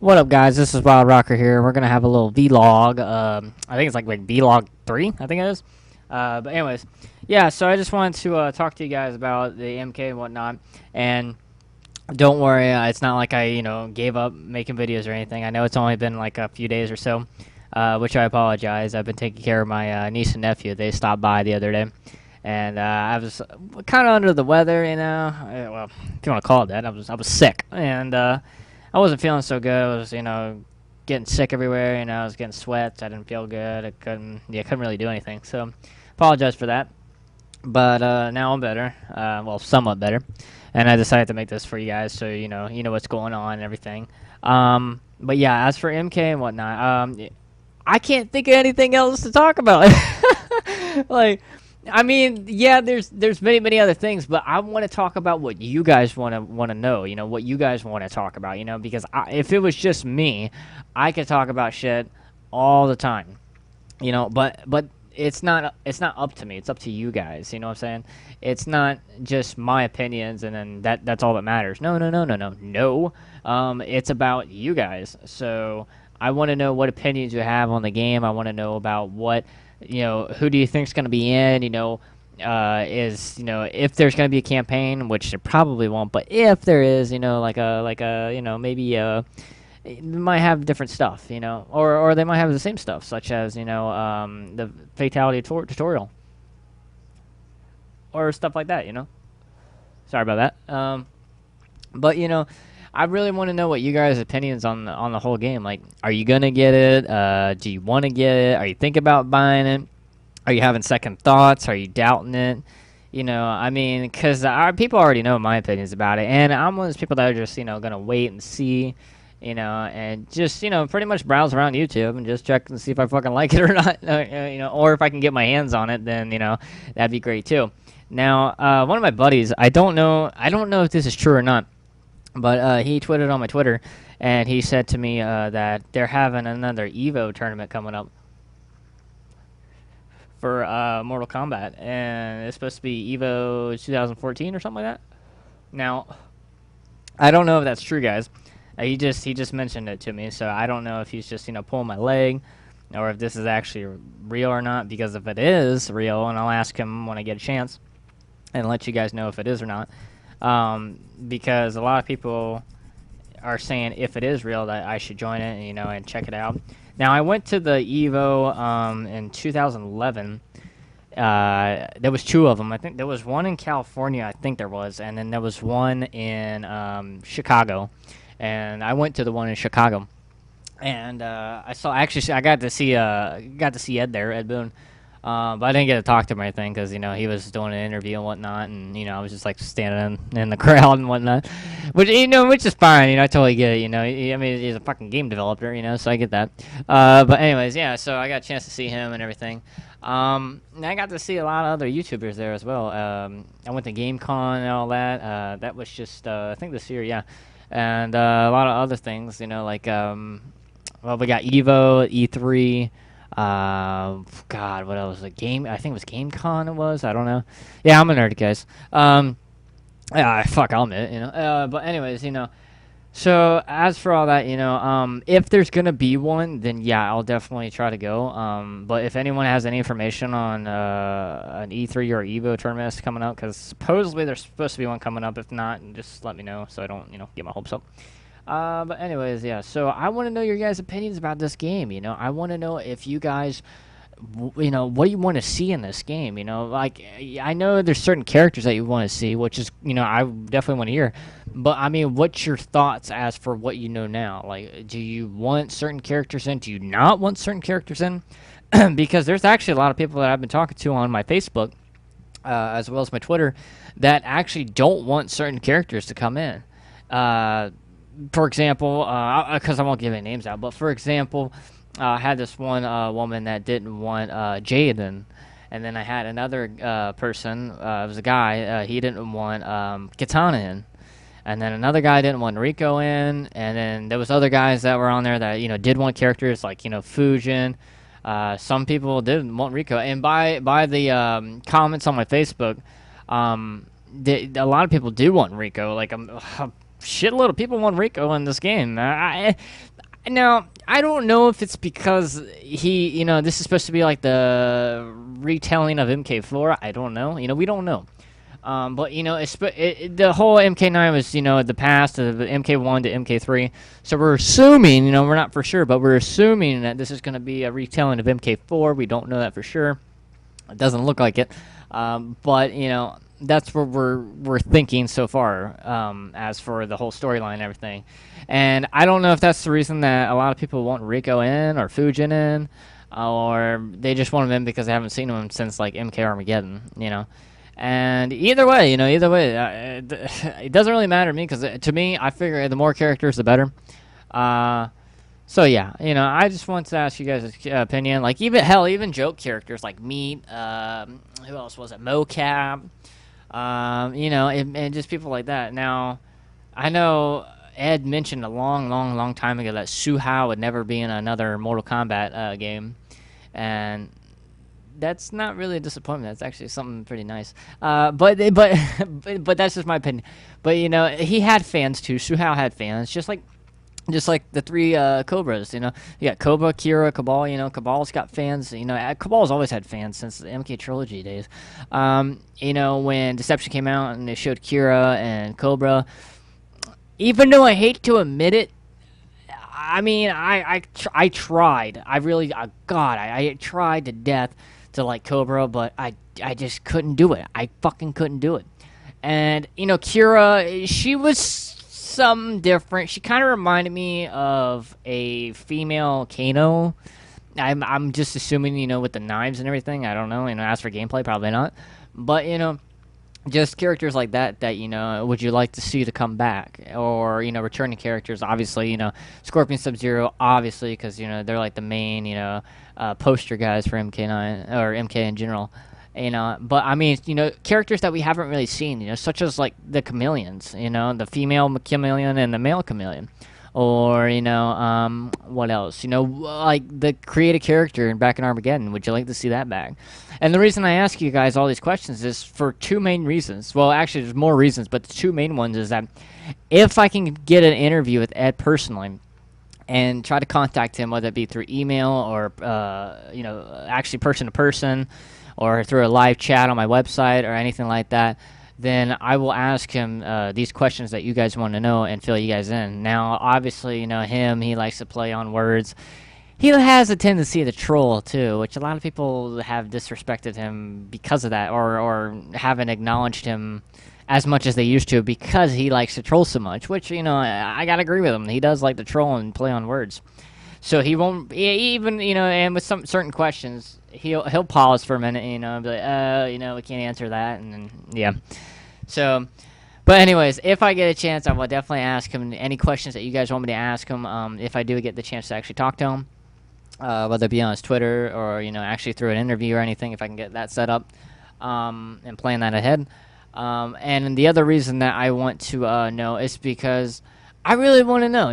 What up, guys? This is Wild Rocker here. We're gonna have a little vlog. I think it's like vlog 3. I think it is. But anyways, yeah. So I just wanted to talk to you guys about the MK and whatnot. And don't worry, it's not like I gave up making videos or anything. I know it's only been like a few days or so, which I apologize. I've been taking care of my niece and nephew. They stopped by the other day, and I was kind of under the weather. Well, if you want to call it that, I was sick, and I wasn't feeling so good. I was, getting sick everywhere. I was getting sweats. I didn't feel good. I couldn't really do anything. So, apologize for that. But now I'm better. Well, somewhat better. And I decided to make this for you guys, so you know what's going on and everything. But yeah, as for MK and whatnot, I can't think of anything else to talk about. Like, I mean, yeah, there's many other things, but I want to talk about what you guys want to know. What you guys want to talk about. Because if it was just me, I could talk about shit all the time. But it's not up to me. It's up to you guys. You know what I'm saying? It's not just my opinions, and then that's all that matters. No. It's about you guys. So I want to know what opinions you have on the game. I want to know about who do you think's going to be in? If there's going to be a campaign, which there probably won't, but if there is, maybe they might have different stuff, or they might have the same stuff, such as the fatality tutorial or stuff like that. Sorry about that. But I really want to know what you guys' opinions on the whole game. Like, are you gonna get it? Do you want to get it? Are you thinking about buying it? Are you having second thoughts? Are you doubting it? I mean, because people already know my opinions about it, and I'm one of those people that are just gonna wait and see. And just pretty much browse around YouTube and just check and see if I fucking like it or not. Or if I can get my hands on it, then that'd be great too. Now, one of my buddies, I don't know if this is true or not. But he tweeted on my Twitter, and he said to me that they're having another Evo tournament coming up for Mortal Kombat, and it's supposed to be Evo 2014 or something like that. Now, I don't know if that's true, guys. He just mentioned it to me, so I don't know if he's just pulling my leg, or if this is actually real or not. Because if it is real, and I'll ask him when I get a chance, and let you guys know if it is or not. Because a lot of people are saying if it is real that I should join it, and check it out. Now, I went to the Evo in 2011. There was 2 of them. I think there was one in California. I think there was, and then there was one in Chicago. And I went to the one in Chicago, and I got to see Ed there, Ed Boon. But I didn't get to talk to him or anything because, he was doing an interview and whatnot, and, I was just, like, standing in the crowd and whatnot, which is fine, I totally get it, I mean, he's a fucking game developer, so I get that. But anyways, yeah, so I got a chance to see him and everything. And I got to see a lot of other YouTubers there as well. I went to GameCon and all that. That was just, I think this year, yeah. And a lot of other things, like, well, we got Evo, E3, God, what else? I think it was GameCon. It was. I don't know. Yeah, I'm a nerd, guys. Yeah, fuck, I'll admit it. But anyways, So as for all that, if there's gonna be one, then yeah, I'll definitely try to go. But if anyone has any information on an E3 or Evo tournament that's coming up, because supposedly there's supposed to be one coming up. If not, just let me know so I don't, get my hopes up. But anyways, yeah. So I want to know your guys' opinions about this game. I want to know if you guys, what do you want to see in this game? Like, I know there's certain characters that you want to see, which is, I definitely want to hear. But I mean, what's your thoughts as for what you know now? Like, do you want certain characters in? Do you not want certain characters in? Because there's actually a lot of people that I've been talking to on my Facebook, as well as my Twitter, that actually don't want certain characters to come in. For example, because I won't give any names out, but for example, I had this one woman that didn't want Jaden, and then I had another person, it was a guy, he didn't want Katana in, and then another guy didn't want Rico in, and then there was other guys that were on there that did want characters like Fujin. Some people didn't want Rico, and by the comments on my Facebook, a lot of people do want Rico. Like, shitload of people want Rico in this game. Now, I don't know if it's because this is supposed to be like the retelling of MK4. I don't know. We don't know. But the whole MK9 was the past of the MK1 to MK3. So we're assuming, we're not for sure, but we're assuming that this is going to be a retelling of MK4. We don't know that for sure. It doesn't look like it. But that's what we're thinking so far, as for the whole storyline and everything. And I don't know if that's the reason that a lot of people want Rico in or Fujin in, or they just want him in because they haven't seen him since like MK Armageddon. And it doesn't really matter to me because to me, I figure the more characters, the better. So yeah, I just want to ask you guys' opinion. Like even joke characters like Meat. Who else was it? Mocap. And just people like that. Now, I know Ed mentioned a long, long, long time ago that Suhao would never be in another Mortal Kombat game, and that's not really a disappointment. That's actually something pretty nice. But that's just my opinion. But he had fans too. Suhao had fans, just like the three Cobras. You got Cobra, Kira, Cabal. Cabal's got fans. Cabal's always had fans since the MK trilogy days. When Deception came out and they showed Kira and Cobra, even though I hate to admit it, I mean, I tried. I tried to death to like Cobra, but I just couldn't do it. I fucking couldn't do it. And Kira, she was something different. She kind of reminded me of a female Kano. I'm just assuming, with the knives and everything. I don't know. As for gameplay, probably not. But just characters like that would you like to see to come back, or returning characters? Obviously, Scorpion, Sub-Zero, obviously, because they're like the main poster guys for MK9 or MK in general. But I mean, characters that we haven't really seen, such as like the chameleons, the female chameleon and the male chameleon, or what else? Like the creative character back in Armageddon. Would you like to see that back? And the reason I ask you guys all these questions is for two main reasons. Well, actually, there's more reasons, but the two main ones is that if I can get an interview with Ed personally and try to contact him, whether it be through email or actually person to person, or through a live chat on my website or anything like that, then I will ask him these questions that you guys want to know and fill you guys in. Now, obviously, he likes to play on words. He has a tendency to troll, too, which a lot of people have disrespected him because of that, or haven't acknowledged him as much as they used to because he likes to troll so much, which, I gotta agree with him. He does like to troll and play on words. So he won't even, and with some certain questions, he'll pause for a minute, be like, we can't answer that, and then, yeah. So, but anyways, if I get a chance, I will definitely ask him any questions that you guys want me to ask him, if I do get the chance to actually talk to him, whether it be on his Twitter or, actually through an interview or anything, if I can get that set up, and plan that ahead. And the other reason that I want to know is because I really want to know,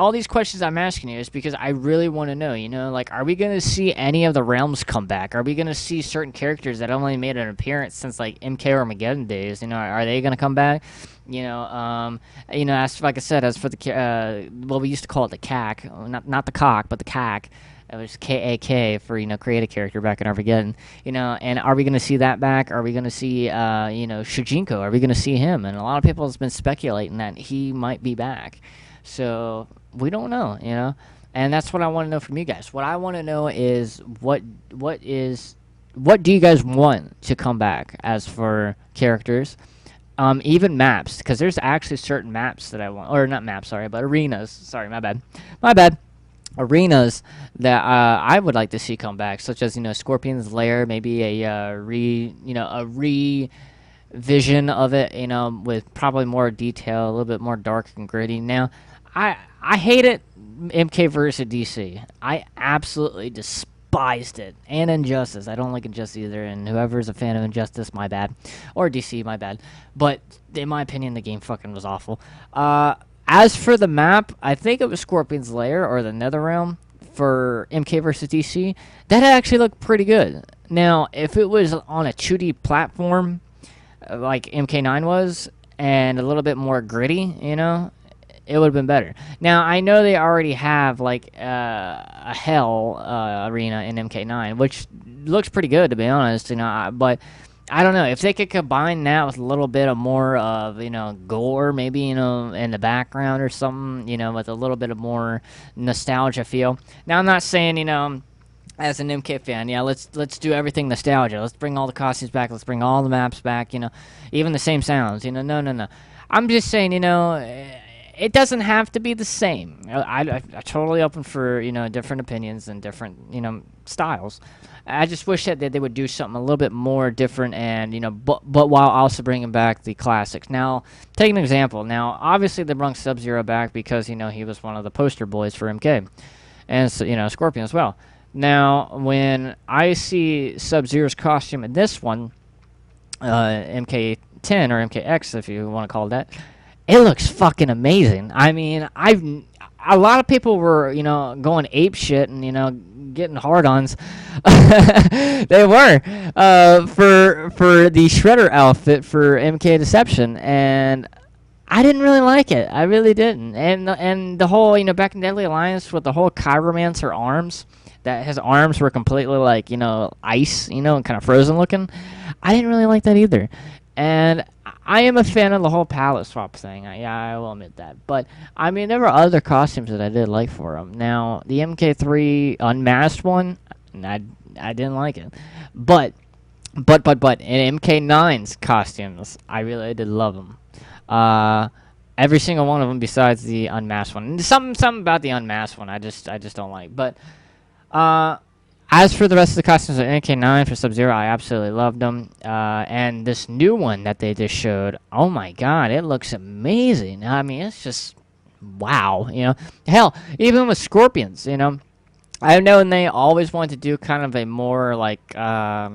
all these questions I'm asking you is because I really want to know, like, are we going to see any of the realms come back? Are we going to see certain characters that only made an appearance since, like, MK Armageddon days? Are they going to come back? As like I said, as for the, we used to call it the CAC, not the cock, but the CAC. It was KAK for, create a character back in Armageddon, and are we going to see that back? Are we going to see, Shujinko? Are we going to see him? And a lot of people has been speculating that he might be back. So we don't know, and that's what I want to know from you guys. What I want to know is what do you guys want to come back as for characters? Even maps, because there's actually certain maps that I want, or not maps, sorry, but arenas. Sorry, my bad. Arenas that I would like to see come back, such as Scorpion's Lair, maybe a revision of it, with probably more detail, a little bit more dark and gritty. Now, I hate it, MK versus DC. I absolutely despised it, and Injustice. I don't like Injustice either, and whoever's a fan of Injustice, my bad, or DC, my bad. But in my opinion, the game fucking was awful. As for the map, I think it was Scorpion's Lair or the Netherrealm for MK vs. DC. That actually looked pretty good. Now, if it was on a 2D platform like MK9 was, and a little bit more gritty, it would have been better. Now I know they already have like a Hell arena in MK9, which looks pretty good to be honest. But I don't know if they could combine that with a little bit of more of gore, maybe in the background or something, with a little bit of more nostalgia feel. Now I'm not saying as an MK fan, yeah, let's do everything nostalgia. Let's bring all the costumes back. Let's bring all the maps back. Even the same sounds. No. I'm just saying, it doesn't have to be the same. I totally open for different opinions and different styles. I just wish that they would do something a little bit more different, and but while also bringing back the classics. Now, take an example. Now, obviously they brought Sub-Zero back because he was one of the poster boys for MK, and so, Scorpion as well. Now, when I see Sub-Zero's costume in this one, MK10 or MKX, if you want to call it that, it looks fucking amazing. I mean, a lot of people were, going ape shit and getting hard-ons. They were for the Shredder outfit for MK Deception, and I didn't really like it. I really didn't. And the whole, back in Deadly Alliance with the whole Chiromancer arms, that his arms were completely like, ice, and kind of frozen looking. I didn't really like that either. And I am a fan of the whole palette swap thing. I will admit that. But, I mean, there were other costumes that I did like for him. Now, the MK3 unmasked one, I didn't like it. But in MK9's costumes, I really did love them. Every single one of them besides the unmasked one. And something about the unmasked one I just don't like. But as for the rest of the costumes of MK9 for Sub-Zero, I absolutely loved them. And this new one that they just showed, oh my god, it looks amazing. I mean, it's just wow. Hell, even with Scorpions, I know they always want to do kind of a more like not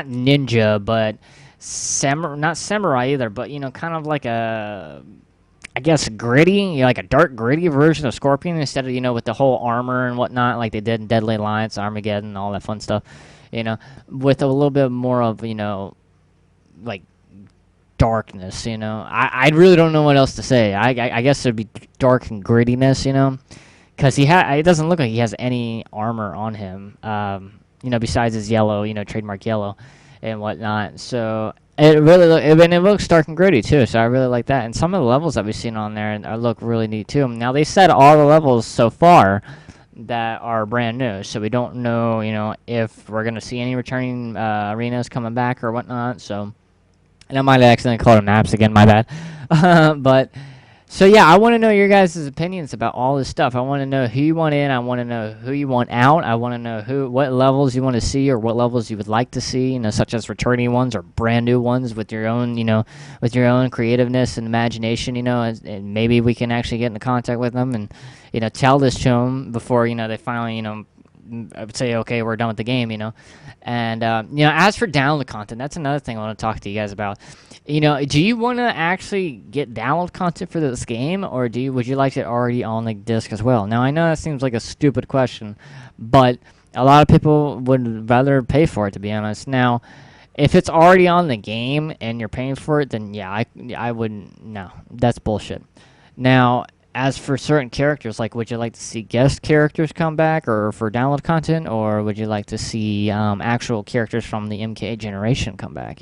ninja, but not samurai either, but kind of like a, I guess, gritty, like a dark gritty version of Scorpion instead of with the whole armor and whatnot like they did in Deadly Alliance, Armageddon, all that fun stuff, with a little bit more of like darkness. I really don't know what else to say. I guess it'd be dark and grittiness, because it doesn't look like he has any armor on him, besides his yellow, trademark yellow and whatnot. So it looks dark and gritty too, so I really like that. And some of the levels that we've seen on there look really neat too. Now they said all the levels so far that are brand new, so we don't know, if we're gonna see any returning arenas coming back or whatnot. So, and I might have accidentally called them maps again, my bad. But so yeah, I want to know your guys' opinions about all this stuff. I want to know who you want in. I want to know who you want out. I want to know what levels you want to see or what levels you would like to see. Such as returning ones or brand new ones with your own, with your own creativeness and imagination. And maybe we can actually get into contact with them and, tell this to them before they finally, I would say, okay, we're done with the game. And as for download content, that's another thing I want to talk to you guys about. Do you want to actually get download content for this game, or would you like it already on the disc as well? Now, I know that seems like a stupid question, but a lot of people would rather pay for it, to be honest. Now, if it's already on the game and you're paying for it, then yeah, I wouldn't. No, that's bullshit. Now, as for certain characters, like, would you like to see guest characters come back or for download content, or would you like to see actual characters from the MK generation come back,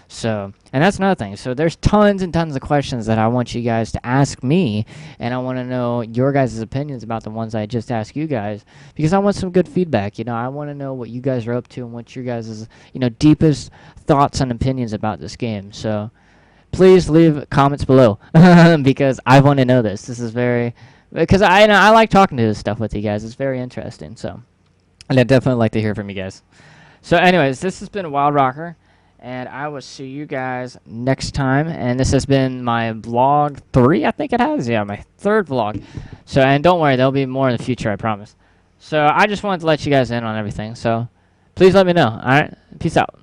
So, and that's another thing. So there's tons and tons of questions that I want you guys to ask me, and I want to know your guys' opinions about the ones I just asked you guys, because I want some good feedback. I want to know what you guys are up to and what your guys' deepest thoughts and opinions about this game. So please leave comments below because I want to know this. This is because I like talking to this stuff with you guys. It's very interesting. So, and I'd definitely like to hear from you guys. So anyways, this has been Wild Rocker, and I will see you guys next time. And this has been my vlog 3, I think it has. Yeah, my 3rd vlog. So, and don't worry, there'll be more in the future, I promise. So I just wanted to let you guys in on everything. So please let me know. All right, peace out.